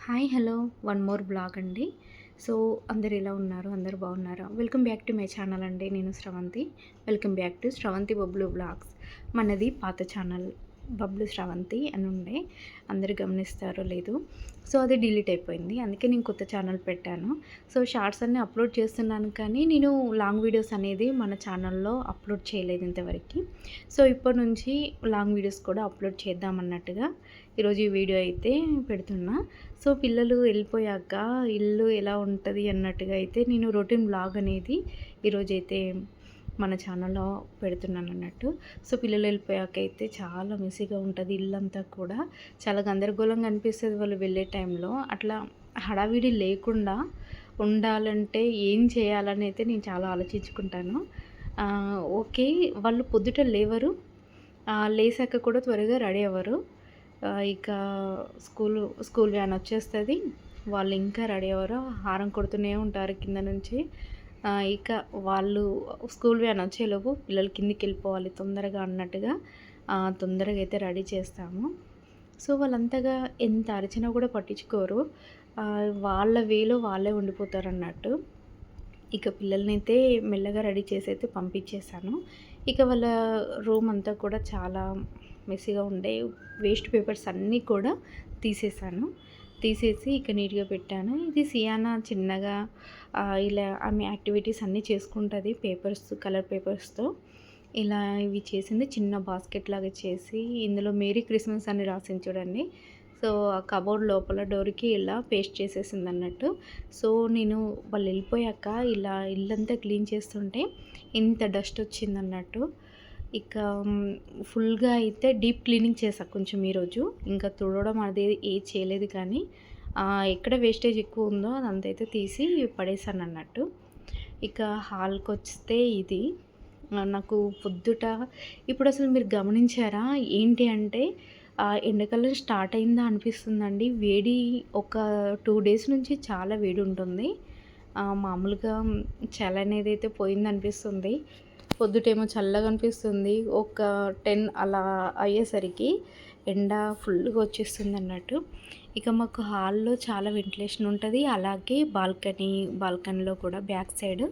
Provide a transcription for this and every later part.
Hi hello one more blog అండి. So అందరు ఎలా ఉన్నారు? అందరూ బాగున్నారా? Welcome back to my channel అండి. నేను Sravanthi. Welcome back to Sravanthi Bablu blogs. మనది పాత ఛానల్ బబ్లు శ్రవంతి అని ఉండే, అందరు గమనిస్తారో లేదు. సో అది డిలీట్ అయిపోయింది, అందుకే నేను కొత్త ఛానల్ పెట్టాను. సో షార్ట్స్ అన్నీ అప్లోడ్ చేస్తున్నాను, కానీ నేను లాంగ్ వీడియోస్ అనేది మన ఛానల్లో అప్లోడ్ చేయలేదు ఇంతవరకు. సో ఇప్పటి నుంచి లాంగ్ వీడియోస్ కూడా అప్లోడ్ చేద్దామన్నట్టుగా ఈరోజు ఈ వీడియో అయితే పెడుతున్నా. సో పిల్లలు వెళ్ళిపోయాక ఇల్లు ఎలా ఉంటుంది అన్నట్టుగా అయితే నేను రొటీన్ బ్లాగ్ అనేది ఈరోజైతే మన ఛానల్లో పెడుతున్నాను అన్నట్టు. సో పిల్లలు వెళ్ళిపోయాక అయితే చాలా మెస్సీగా ఉంటుంది, ఇల్లంతా కూడా చాలా గందరగోళంగా అనిపిస్తుంది. వాళ్ళు వెళ్ళే టైంలో అట్లా హడావిడి లేకుండా ఉండాలంటే ఏం చేయాలని అయితే నేను చాలా ఆలోచించుకుంటాను. ఓకే, వాళ్ళు పొద్దుట లేవరు, లేసాక కూడా త్వరగా రెడీ అవ్వరు. ఇక స్కూల్ వ్యాన్ వచ్చేస్తుంది, వాళ్ళు ఇంకా రెడీ అవ్వరు, హారం కొడుతూనే ఉంటారు కింద నుంచి. ఇక వాళ్ళు స్కూల్ వ్యాన్ వచ్చేలోపు పిల్లలు కిందికి వెళ్ళిపోవాలి తొందరగా అన్నట్టుగా తొందరగా అయితే రెడీ చేస్తాము. సో వాళ్ళంతగా ఎంత అరిచినా కూడా పట్టించుకోరు, వాళ్ళ వేలో వాళ్ళే ఉండిపోతారు అన్నట్టు. ఇక పిల్లల్నైతే మెల్లగా రెడీ చేసి అయితే పంపించేశాను. ఇక వాళ్ళ రూమ్ అంతా కూడా చాలా మెస్సీగా ఉండే, వేస్ట్ పేపర్స్ అన్నీ కూడా తీసేసి ఇక నీట్గా పెట్టాను. ఇది సియానా చిన్నగా ఇలా ఆమె యాక్టివిటీస్ అన్నీ చేసుకుంటుంది కలర్ పేపర్స్తో. ఇలా ఇవి చేసింది చిన్న బాస్కెట్ లాగా చేసి, ఇందులో మేరీ క్రిస్మస్ అని రాసింది చూడండి. సో ఆ కబోర్డ్ లోపల డోర్కి ఇలా పేస్ట్ చేసేసింది అన్నట్టు. సో నేను వాళ్ళు వెళ్ళిపోయాక ఇలా ఇల్లంతా క్లీన్ చేస్తుంటే ఇంత డస్ట్ వచ్చిందన్నట్టు. ఇక ఫుల్గా అయితే డీప్ క్లీనింగ్ చేసా కొంచెం ఈరోజు. ఇంకా తుడవడం అది ఏది చేయలేదు, కానీ ఎక్కడ వేస్టేజ్ ఎక్కువ ఉందో అదంతా అయితే తీసి పడేసాను అన్నట్టు. ఇక హాల్కి వస్తే ఇది నాకు పొద్దుట ఇప్పుడు అసలు మీరు గమనించారా ఏంటి అంటే ఎండాకాలం స్టార్ట్ అయిందా అనిపిస్తుందండి. వేడి ఒక 2 డేస్ నుంచి చాలా వేడి ఉంటుంది. మామూలుగా చలి అనేది అయితే పోయిందనిపిస్తుంది. పొద్దుటేమో చల్లగా అనిపిస్తుంది, ఒక 10 అలా అయ్యేసరికి ఎండ ఫుల్గా వచ్చేస్తుంది అన్నట్టు. ఇక మాకు హాల్లో చాలా వెంటిలేషన్ ఉంటుంది, అలాగే బాల్కనీలో కూడా బ్యాక్ సైడ్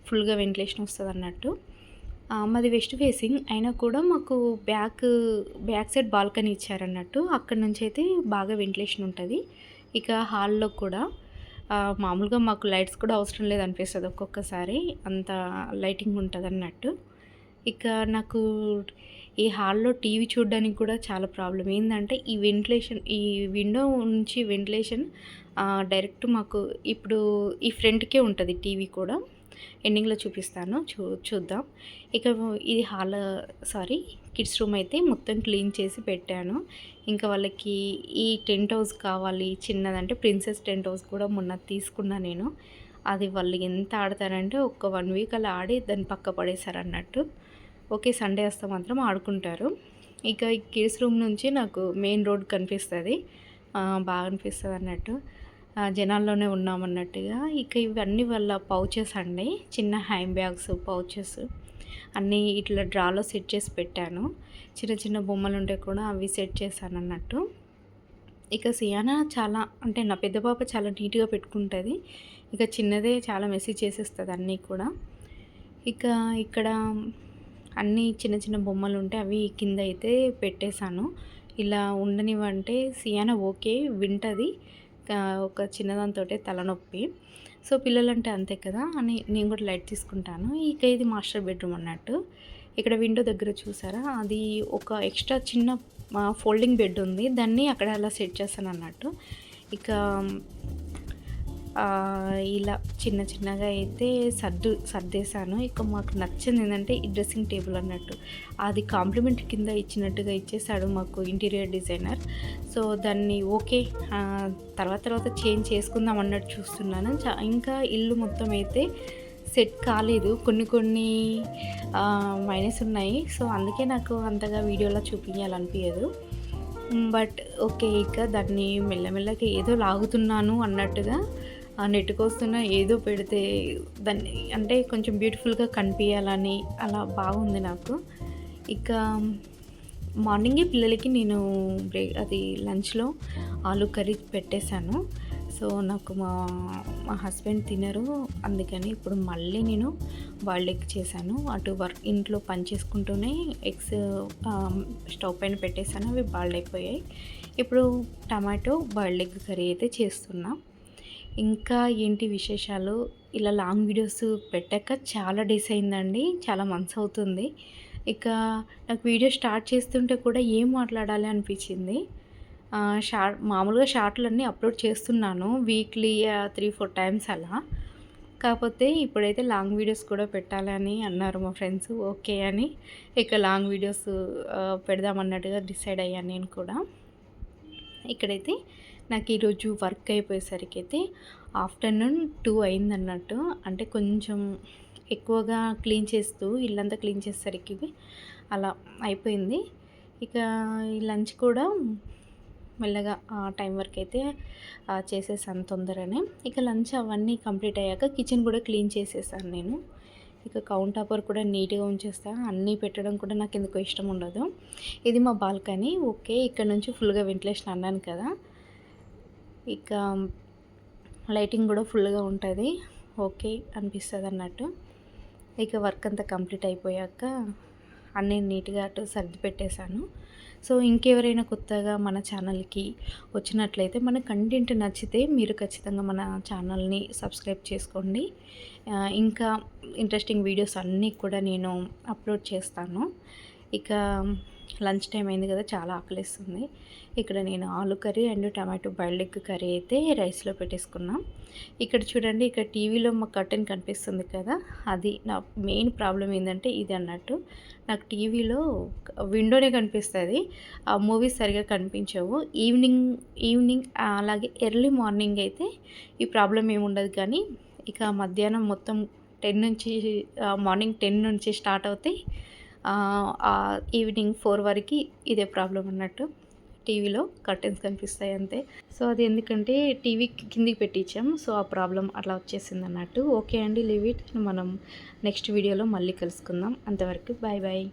ఫుల్గా వెంటిలేషన్ వస్తుంది అన్నట్టు. మాది వెస్ట్ ఫేసింగ్ అయినా కూడా మాకు బ్యాక్ సైడ్ బాల్కనీ ఇచ్చారన్నట్టు. అక్కడ నుంచి అయితే బాగా వెంటిలేషన్ ఉంటుంది. ఇక హాల్లో కూడా మామూలుగా మాకు లైట్స్ కూడా అవసరం లేదు అనిపిస్తుంది ఒక్కొక్కసారి, అంత లైటింగ్ ఉంటుంది అన్నట్టు. ఇక నాకు ఈ హాల్లో టీవీ చూడడానికి కూడా చాలా ప్రాబ్లం. ఏంటంటే ఈ విండో నుంచి వెంటిలేషన్ డైరెక్ట్ మాకు ఇప్పుడు ఈ ఫ్రంట్కే ఉంటుంది టీవీ కూడా. ఎండింగ్లో చూపిస్తాను, చూద్దాం. ఇక ఇది కిడ్స్ రూమ్ అయితే మొత్తం క్లీన్ చేసి పెట్టాను. ఇంకా వాళ్ళకి ఈ టెంట్ హౌస్ కావాలి చిన్నదంటే, ప్రిన్సెస్ టెంట్ హౌస్ కూడా మొన్న తీసుకున్నా నేను. అది వాళ్ళు ఎంత ఆడతారంటే ఒక 1 వీక్ అలా ఆడి దాన్ని పక్క పడేశారు అన్నట్టు. ఓకే, సండే వస్తే మాత్రం ఆడుకుంటారు. ఇక ఈ కిడ్స్ రూమ్ నుంచి నాకు మెయిన్ రోడ్ కనిపిస్తుంది, బాగా అనిపిస్తుంది అన్నట్టు. జనాల్లోనే ఉన్నామన్నట్టుగా. ఇక ఇవన్నీ వాళ్ళ పౌచెస్ అండి, చిన్న హ్యాండ్ బ్యాగ్స్, పౌచెస్ అన్నీ ఇట్లా డ్రాలో సెట్ చేసి పెట్టాను. చిన్న చిన్న బొమ్మలు ఉంటే కూడా అవి సెట్ చేశాను అన్నట్టు. ఇక సియానా చాలా అంటే నా పెద్ద పాప చాలా నీట్గా పెట్టుకుంటుంది, ఇక చిన్నదే చాలా మెసేజ్ చేసేస్తుంది అన్నీ కూడా. ఇక ఇక్కడ అన్నీ చిన్న చిన్న బొమ్మలు ఉంటే అవి కింద అయితే పెట్టేశాను. ఇలా ఉండనివంటే సియానా ఓకే వింటది, ఒక చిన్నదాంతో తలనొప్పి. సో పిల్లలంటే అంతే కదా అని నేను కూడా లైట్ తీసుకుంటాను. ఇక ఇది మాస్టర్ బెడ్రూమ్ అన్నట్టు. ఇక్కడ విండో దగ్గర చూసారా, అది ఒక ఎక్స్ట్రా చిన్న ఫోల్డింగ్ బెడ్ ఉంది, దాన్ని అక్కడ అలా సెట్ చేస్తాను అన్నట్టు. ఇక ఇలా చిన్నగా అయితే సర్దేశాను. ఇక మాకు నచ్చింది ఏంటంటే ఈ డ్రెస్సింగ్ టేబుల్ అన్నట్టు. అది కాంప్లిమెంట్ కింద ఇచ్చినట్టుగా ఇచ్చేసాడు మాకు ఇంటీరియర్ డిజైనర్. సో దాన్ని ఓకే తర్వాత చేంజ్ చేసుకుందాం అన్నట్టు చూస్తున్నాను. ఇంకా ఇల్లు మొత్తం అయితే సెట్ కాలేదు, కొన్ని మైనస్ ఉన్నాయి. సో అందుకే నాకు అంతగా వీడియోలో చూపించాలనిపించదు. బట్ ఓకే, ఇక దాన్ని మెల్లమెల్లగా ఏదో లాగుతున్నాను అన్నట్టుగా నెట్టుకొస్తున్న ఏదో పెడితే దాన్ని అంటే కొంచెం బ్యూటిఫుల్గా కనిపించాలని అలా బాగుంది నాకు. ఇక మార్నింగే పిల్లలకి నేను అది లంచ్లో ఆలు కర్రీ పెట్టేశాను. సో నాకు మా హస్బెండ్ తినరు, అందుకని ఇప్పుడు మళ్ళీ నేను బాయిల్డ్ ఎగ్ చేశాను. అటు ఇంట్లో పని చేసుకుంటూనే ఎగ్స్ స్టవ్ పైన పెట్టేశాను, అవి బాయిల్డ్ అయిపోయాయి. ఇప్పుడు టమాటో బాయిల్డ్ ఎగ్ కర్రీ అయితే చేస్తున్నా. ఇంకా ఏంటి విశేషాలు, ఇలా లాంగ్ వీడియోస్ పెట్టాక చాలా డేస్ అయిందండి, చాలా మంత్స్ అవుతుంది. ఇక నాకు వీడియో స్టార్ట్ చేస్తుంటే కూడా ఏం మాట్లాడాలి అనిపించింది. మామూలుగా షార్ట్‌లన్నీ అప్లోడ్ చేస్తున్నాను వీక్లీ 3-4 టైమ్స్ అలా. కాకపోతే ఇప్పుడైతే లాంగ్ వీడియోస్ కూడా పెట్టాలని అన్నారు మా ఫ్రెండ్స్. ఓకే అని ఇక లాంగ్ వీడియోస్ పెడదామన్నట్టుగా డిసైడ్ అయ్యాను నేను కూడా. ఇక్కడైతే నాకు ఈరోజు వర్క్ అయిపోయేసరికి అయితే ఆఫ్టర్నూన్ 2 అయిందన్నట్టు. అంటే కొంచెం ఎక్కువగా క్లీన్ చేస్తూ ఇల్లంతా క్లీన్ చేసేసరికి అలా అయిపోయింది. ఇక ఈ లంచ్ కూడా మెల్లగా టైం వరకు అయితే చేసేసాను తొందరనే. ఇక లంచ్ అవన్నీ కంప్లీట్ అయ్యాక కిచెన్ కూడా క్లీన్ చేసేసాను నేను. ఇక కౌంటర్ టాపర్ కూడా నీట్గా ఉంచేస్తాను. అన్నీ పెట్టడం కూడా నాకు ఎందుకో ఇష్టం ఉండదు. ఇది మా బాల్కనీ. ఓకే, ఇక్కడ నుంచి ఫుల్గా వెంటిలేషన్ అన్నాను కదా. ఇక లైటింగ్ కూడా ఫుల్గా ఉంటుంది, ఓకే అనిపిస్తుంది అన్నట్టు. ఇక వర్క్ అంతా కంప్లీట్ అయిపోయాక అన్నీ నీట్గా అటు సర్ది పెట్టేశాను. సో ఇంకెవరైనా కొత్తగా మన ఛానల్కి వచ్చినట్లయితే మన కంటెంట్ నచ్చితే మీరు ఖచ్చితంగా మన ఛానల్ని సబ్స్క్రైబ్ చేసుకోండి. ఇంకా ఇంట్రెస్టింగ్ వీడియోస్ అన్నీ కూడా నేను అప్లోడ్ చేస్తాను. ఇక లంచ్ టైం అయింది కదా, చాలా ఆకలిస్తుంది. ఇక్కడ నేను ఆలు curry and tomato boiled egg curry అయితే రైస్లో పెట్టేసుకున్నాం. ఇక్కడ చూడండి, ఇక్కడ టీవీలో మా కర్టెన్ కనిపిస్తుంది కదా, అది నా మెయిన్ ప్రాబ్లం ఏంటంటే ఇది అన్నట్టు. నాకు టీవీలో విండోనే కనిపిస్తుంది, ఆ మూవీస్ సరిగా కనిపించవు. ఈవినింగ్ అలాగే ఎర్లీ మార్నింగ్ అయితే ఈ ప్రాబ్లం ఏమి ఉండదు. కానీ ఇక మధ్యాహ్నం మొత్తం 10 నుంచి మార్నింగ్ 10 నుంచి స్టార్ట్ అవుతాయి, ఈవినింగ్ 4 వరకు ఇదే ప్రాబ్లం అన్నట్టు. టీవీలో కర్టెన్స్ కనిపిస్తాయి అంతే. సో అది ఎందుకంటే టీవీ కిందికి పెట్టించాం, సో ఆ ప్రాబ్లం అట్లా వచ్చేసింది అన్నట్టు. ఓకే అండి, లీవ్ ఇట్. మనం నెక్స్ట్ వీడియోలో మళ్ళీ కలుసుకుందాం. అంతవరకు బాయ్ బాయ్.